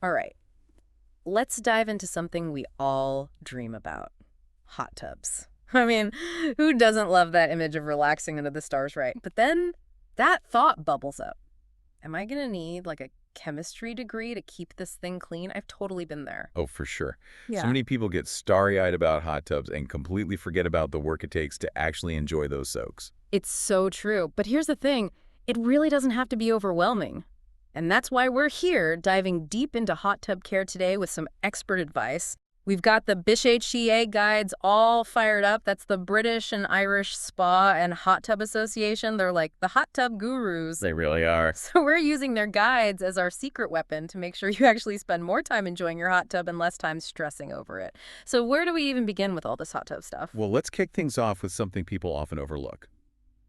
All right, let's dive into something we all dream about. Hot tubs. I mean, who doesn't love that image of relaxing under the stars, right? But then that thought bubbles up. Am I going to need like a chemistry degree to keep this thing clean? I've totally been there. Oh, for sure. So Yeah. many people get starry-eyed about hot tubs and completely forget about the work it takes to actually enjoy those soaks. It's so true. But here's the thing, it really doesn't have to be overwhelming. And that's why we're here, diving deep into hot tub care today with some expert advice. We've got the BISH-HTA guides all fired up. That's the British and Irish Spa and Hot Tub Association. They're like the hot tub gurus. They really are. So we're using their guides as our secret weapon to make sure you actually spend more time enjoying your hot tub and less time stressing over it. So where do we even begin with all this hot tub stuff? Well, let's kick things off with something people often overlook.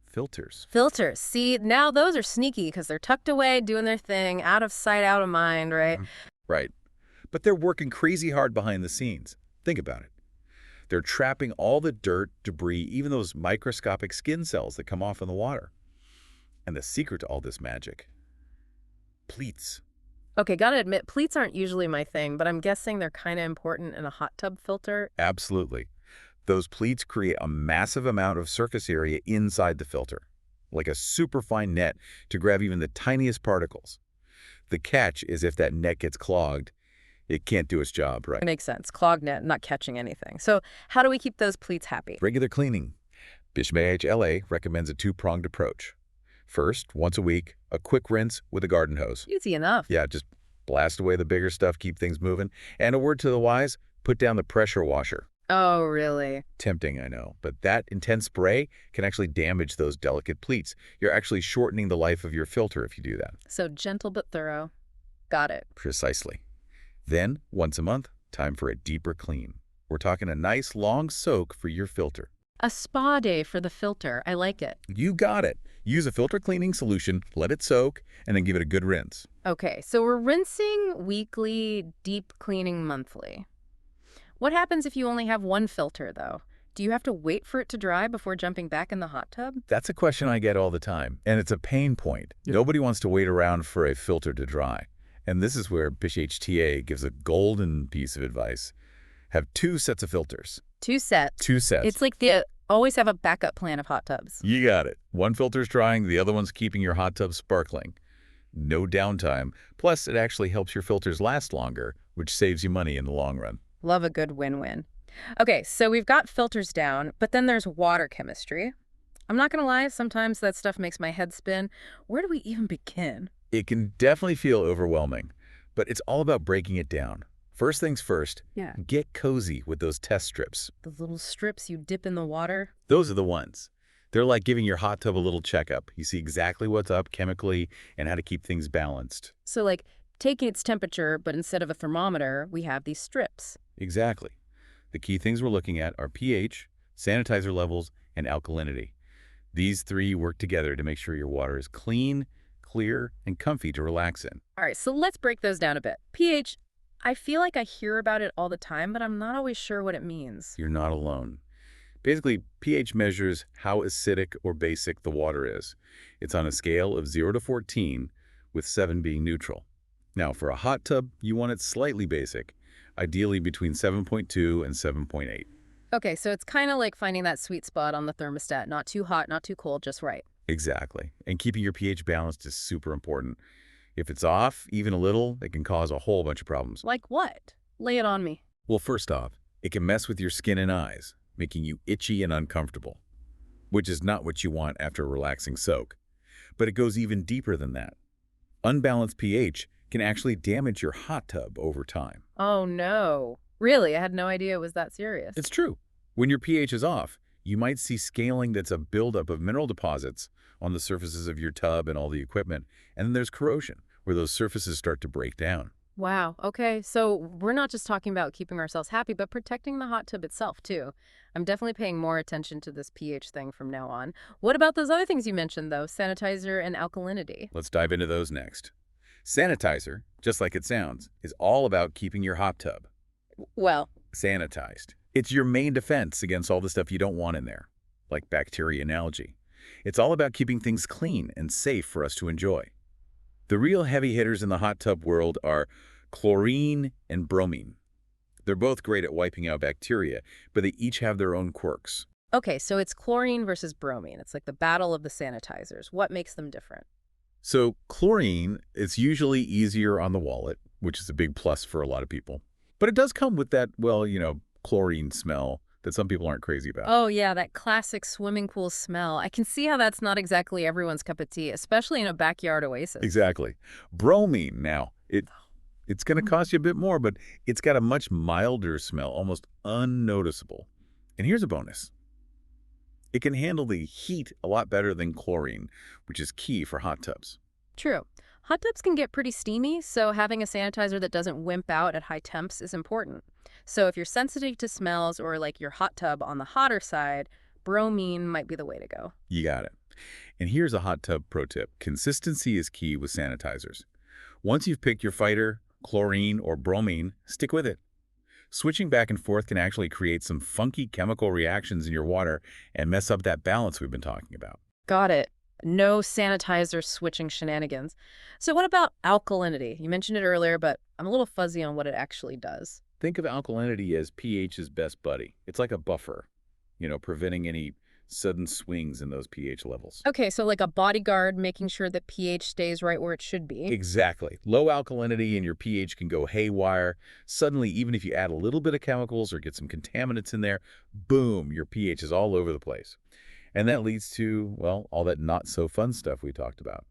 Filters. Filters. See, now those are sneaky because they're tucked away, doing their thing, out of sight, out of mind, right? Right. But they're working crazy hard behind the scenes. Think about it. They're trapping all the dirt, debris, even those microscopic skin cells that come off in the water. And the secret to all this magic? Pleats. Okay, gotta admit, pleats aren't usually my thing, but I'm guessing they're kind of important in a hot tub filter. Absolutely. Those pleats create a massive amount of surface area inside the filter, like a superfine net to grab even the tiniest particles. The catch is if that net gets clogged, it can't do its job right. It makes sense. Clog net, not catching anything. So how do we keep those pleats happy? Regular cleaning. BISH-LA recommends a two-pronged approach. First, once a week, a quick rinse with a garden hose. Easy enough. Yeah, just blast away the bigger stuff, keep things moving. And a word to the wise, put down the pressure washer. Oh, really? Tempting, I know, but that intense spray can actually damage those delicate pleats. You're actually shortening the life of your filter if you do that. So gentle but thorough. Got it. Precisely. Then, once a month, time for a deeper clean. We're talking a nice long soak for your filter. A spa day for the filter. I like it. You got it. Use a filter cleaning solution, let it soak, and then give it a good rinse. Okay, so we're rinsing weekly, deep cleaning monthly. What happens if you only have one filter, though? Do you have to wait for it to dry before jumping back in the hot tub? That's a question I get all the time, and it's a pain point. Nobody wants to wait around for a filter to dry. And this is where BISH-HTA gives a golden piece of advice. Have two sets of filters. Two sets. Two sets. It's like the always have a backup plan of hot tubs. You got it. One filter's drying, the other one's keeping your hot tub sparkling. No downtime. Plus, it actually helps your filters last longer, which saves you money in the long run. Love a good win-win. Okay, so we've got filters down, but then there's water chemistry. I'm not gonna lie, sometimes that stuff makes my head spin. Where do we even begin? It can definitely feel overwhelming, but it's all about breaking it down. First things first, Yeah. get cozy with those test strips. The little strips you dip in the water? Those are the ones. They're like giving your hot tub a little checkup. You see exactly what's up chemically and how to keep things balanced. So like taking its temperature, but instead of a thermometer, we have these strips. Exactly. The key things we're looking at are pH, sanitizer levels, and alkalinity. These three work together to make sure your water is clean, clear, and comfy to relax in. All right, so let's break those down a bit. pH, I feel like I hear about it all the time, but I'm not always sure what it means. You're not alone. Basically, pH measures how acidic or basic the water is. It's on a scale of 0 to 14, with 7 being neutral. Now, for a hot tub, you want it slightly basic, ideally between 7.2 and 7.8. Okay, so it's kind of like finding that sweet spot on the thermostat. Not too hot, not too cold, just right. Exactly. And keeping your pH balanced is super important. If it's off, even a little, it can cause a whole bunch of problems. Like what? Lay it on me. Well, first off, it can mess with your skin and eyes, making you itchy and uncomfortable, which is not what you want after a relaxing soak. But it goes even deeper than that. Unbalanced pH can actually damage your hot tub over time. Oh no. Really? I had no idea it was that serious. It's true. When your pH is off, you might see scaling that's a buildup of mineral deposits on the surfaces of your tub and all the equipment. And then there's corrosion, where those surfaces start to break down. Wow. Okay, so we're not just talking about keeping ourselves happy, but protecting the hot tub itself, too. I'm definitely paying more attention to this pH thing from now on. What about those other things you mentioned, though? Sanitizer and alkalinity. Let's dive into those next. Sanitizer, just like it sounds, is all about keeping your hot tub Well, sanitized. It's your main defense against all the stuff you don't want in there, like bacteria and algae. It's all about keeping things clean and safe for us to enjoy. The real heavy hitters in the hot tub world are chlorine and bromine. They're both great at wiping out bacteria, but they each have their own quirks. Okay, so it's chlorine versus bromine. It's like the battle of the sanitizers. What makes them different? So chlorine is usually easier on the wallet, which is a big plus for a lot of people. But it does come with that, well, chlorine smell that some people aren't crazy about. Oh, yeah, that classic swimming pool smell. I can see how that's not exactly everyone's cup of tea, especially in a backyard oasis. Exactly. Bromine, now, it's going to Mm. cost you a bit more, but it's got a much milder smell, almost unnoticeable. And here's a bonus. It can handle the heat a lot better than chlorine, which is key for hot tubs. True. Hot tubs can get pretty steamy, so having a sanitizer that doesn't wimp out at high temps is important. So if you're sensitive to smells or like your hot tub on the hotter side, bromine might be the way to go. You got it. And here's a hot tub pro tip. Consistency is key with sanitizers. Once you've picked your fighter, chlorine or bromine, stick with it. Switching back and forth can actually create some funky chemical reactions in your water and mess up that balance we've been talking about. Got it. No sanitizer switching shenanigans. So what about alkalinity? You mentioned it earlier, but I'm a little fuzzy on what it actually does. Think of alkalinity as pH's best buddy. It's like a buffer, preventing any sudden swings in those pH levels. Okay, so like a bodyguard making sure that pH stays right where it should be. Exactly. Low alkalinity and your pH can go haywire. Suddenly, even if you add a little bit of chemicals or get some contaminants in there, boom, your pH is all over the place. And that leads to, well, all that not so fun stuff we talked about.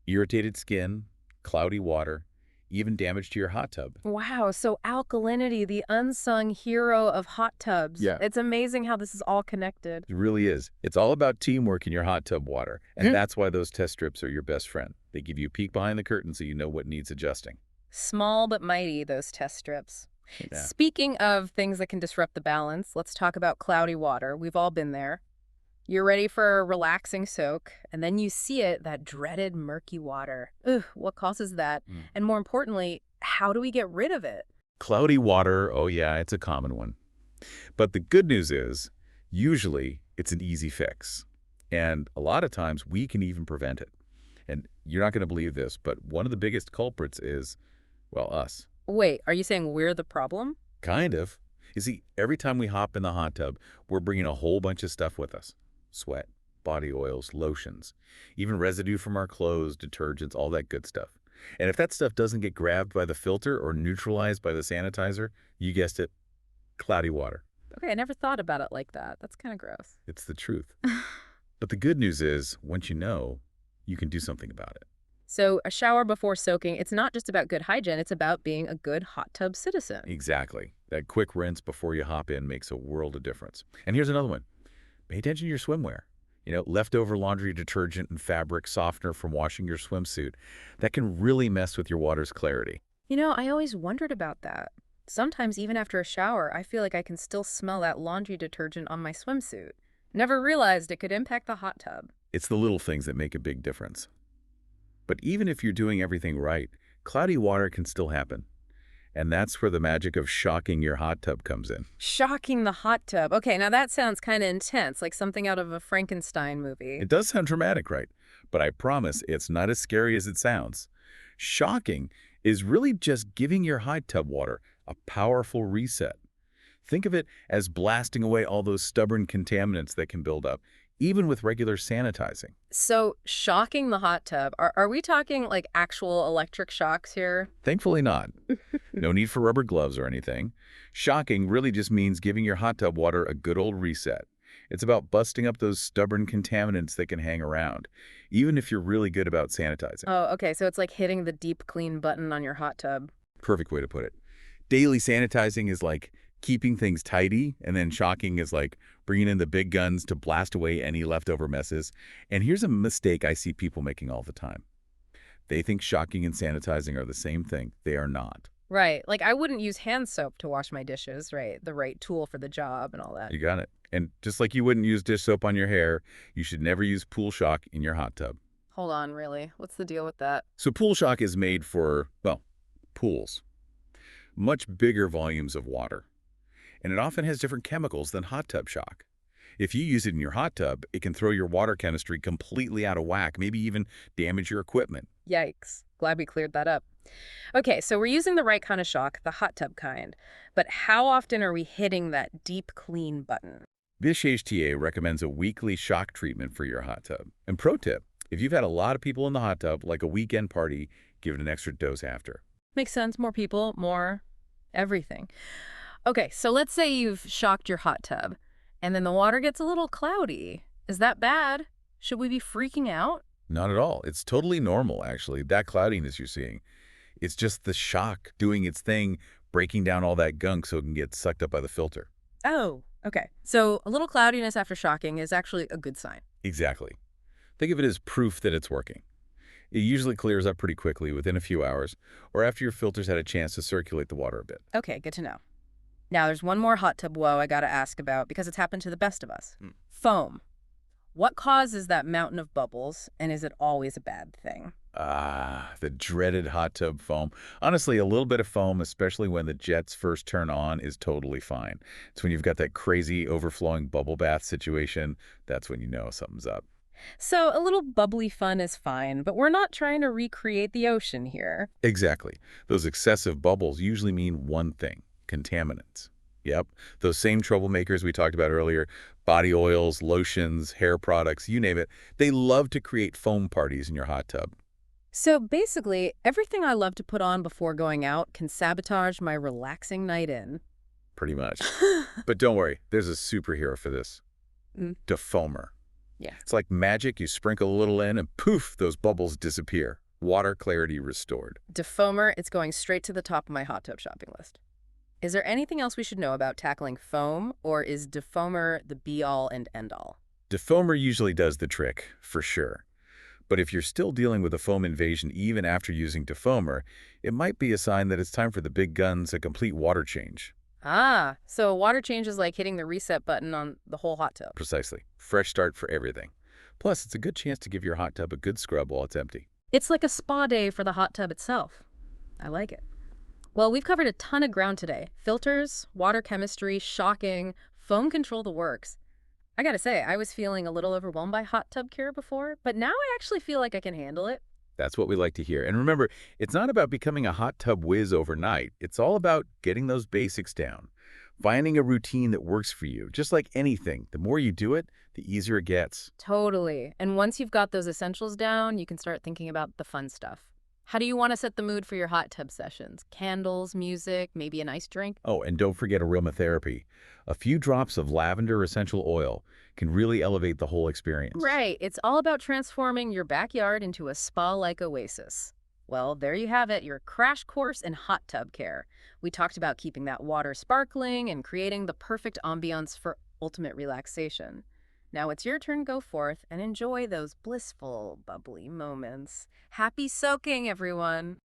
Irritated skin, cloudy water, even damage to your hot tub. Wow, so alkalinity, the unsung hero of hot tubs. Yeah. It's amazing how this is all connected. It really is. It's all about teamwork in your hot tub water. And Mhm. that's why those test strips are your best friend. They give you a peek behind the curtain so you know what needs adjusting. Small but mighty, those test strips. Yeah. Speaking of things that can disrupt the balance, let's talk about cloudy water. We've all been there. You're ready for a relaxing soak, and then you see it, that dreaded murky water. Ugh, what causes that? Mm. And more importantly, how do we get rid of it? Cloudy water, oh yeah, it's a common one. But the good news is, usually it's an easy fix. And a lot of times we can even prevent it. And you're not going to believe this, but one of the biggest culprits is, well, us. Wait, are you saying we're the problem? Kind of. You see, every time we hop in the hot tub, we're bringing a whole bunch of stuff with us. Sweat, body oils, lotions, even residue from our clothes, detergents, all that good stuff. And if that stuff doesn't get grabbed by the filter or neutralized by the sanitizer, you guessed it, cloudy water. Okay, I never thought about it like that. That's kind of gross. It's the truth. But the good news is, once you know, you can do something about it. So a shower before soaking, it's not just about good hygiene, it's about being a good hot tub citizen. Exactly. That quick rinse before you hop in makes a world of difference. And here's another one. Pay attention to your swimwear. Leftover laundry detergent and fabric softener from washing your swimsuit. That can really mess with your water's clarity. I always wondered about that. Sometimes even after a shower, I feel like I can still smell that laundry detergent on my swimsuit. Never realized it could impact the hot tub. It's the little things that make a big difference. But even if you're doing everything right, cloudy water can still happen. And that's where the magic of shocking your hot tub comes in. Shocking the hot tub. Okay, now that sounds kind of intense, like something out of a Frankenstein movie. It does sound dramatic, right? But I promise it's not as scary as it sounds. Shocking is really just giving your hot tub water a powerful reset. Think of it as blasting away all those stubborn contaminants that can build up, even with regular sanitizing. So, shocking the hot tub. Are we talking like actual electric shocks here? Thankfully not. No need for rubber gloves or anything. Shocking really just means giving your hot tub water a good old reset. It's about busting up those stubborn contaminants that can hang around, even if you're really good about sanitizing. Oh, okay, so it's like hitting the deep clean button on your hot tub. Perfect way to put it. Daily sanitizing is like keeping things tidy, and then shocking is like bringing in the big guns to blast away any leftover messes. And here's a mistake I see people making all the time. They think shocking and sanitizing are the same thing. They are not. Right, like I wouldn't use hand soap to wash my dishes, right? The right tool for the job and all that. You got it. And just like you wouldn't use dish soap on your hair, you should never use pool shock in your hot tub. Hold on, really? What's the deal with that? So pool shock is made for, well, pools. Much bigger volumes of water. And it often has different chemicals than hot tub shock. If you use it in your hot tub, it can throw your water chemistry completely out of whack, maybe even damage your equipment. Yikes. Glad we cleared that up. Okay, so we're using the right kind of shock, the hot tub kind. But how often are we hitting that deep clean button? This HTA recommends a weekly shock treatment for your hot tub. And pro tip, if you've had a lot of people in the hot tub, like a weekend party, give it an extra dose after. Makes sense. More people, more everything. Okay, so let's say you've shocked your hot tub, and then the water gets a little cloudy. Is that bad? Should we be freaking out? Not at all. It's totally normal, actually, that cloudiness you're seeing. It's just the shock doing its thing, breaking down all that gunk so it can get sucked up by the filter. Oh, okay. So a little cloudiness after shocking is actually a good sign. Exactly. Think of it as proof that it's working. It usually clears up pretty quickly within a few hours, or after your filters had a chance to circulate the water a bit. Okay, good to know. Now, there's one more hot tub woe I gotta ask about because it's happened to the best of us. Foam. What causes that mountain of bubbles, and is it always a bad thing? Ah, the dreaded hot tub foam. Honestly, a little bit of foam, especially when the jets first turn on, is totally fine. It's when you've got that crazy overflowing bubble bath situation, that's when you know something's up. So a little bubbly fun is fine, but we're not trying to recreate the ocean here. Exactly. Those excessive bubbles usually mean one thing: contaminants. Yep, those same troublemakers we talked about earlier, body oils, lotions, hair products, you name it, they love to create foam parties in your hot tub. So basically, everything I love to put on before going out can sabotage my relaxing night in. Pretty much. But don't worry, there's a superhero for this. Mm, Defoamer. yeah. It's like magic. You sprinkle a little in and poof, those bubbles disappear. Water clarity restored. Defoamer, it's going straight to the top of my hot tub shopping list. Is there anything else we should know about tackling foam, or is defoamer the be-all and end-all? Defoamer usually does the trick, for sure. But if you're still dealing with a foam invasion even after using defoamer, it might be a sign that it's time for the big guns, a complete water change. Ah, so water change is like hitting the reset button on the whole hot tub. Precisely. Fresh start for everything. Plus, it's a good chance to give your hot tub a good scrub while it's empty. It's like a spa day for the hot tub itself. I like it. Well, we've covered a ton of ground today. Filters, water chemistry, shocking, foam control, the works. I gotta say, I was feeling a little overwhelmed by hot tub care before, but now I actually feel like I can handle it. That's what we like to hear. And remember, it's not about becoming a hot tub whiz overnight. It's all about getting those basics down, finding a routine that works for you. Just like anything, the more you do it, the easier it gets. Totally. And once you've got those essentials down, you can start thinking about the fun stuff. How do you want to set the mood for your hot tub sessions? Candles, music, maybe a nice drink? Oh, and don't forget aromatherapy. A few drops of lavender essential oil can really elevate the whole experience. Right. It's all about transforming your backyard into a spa-like oasis. Well, there you have it, your crash course in hot tub care. We talked about keeping that water sparkling and creating the perfect ambiance for ultimate relaxation. Now it's your turn to go forth and enjoy those blissful, bubbly moments. Happy soaking, everyone!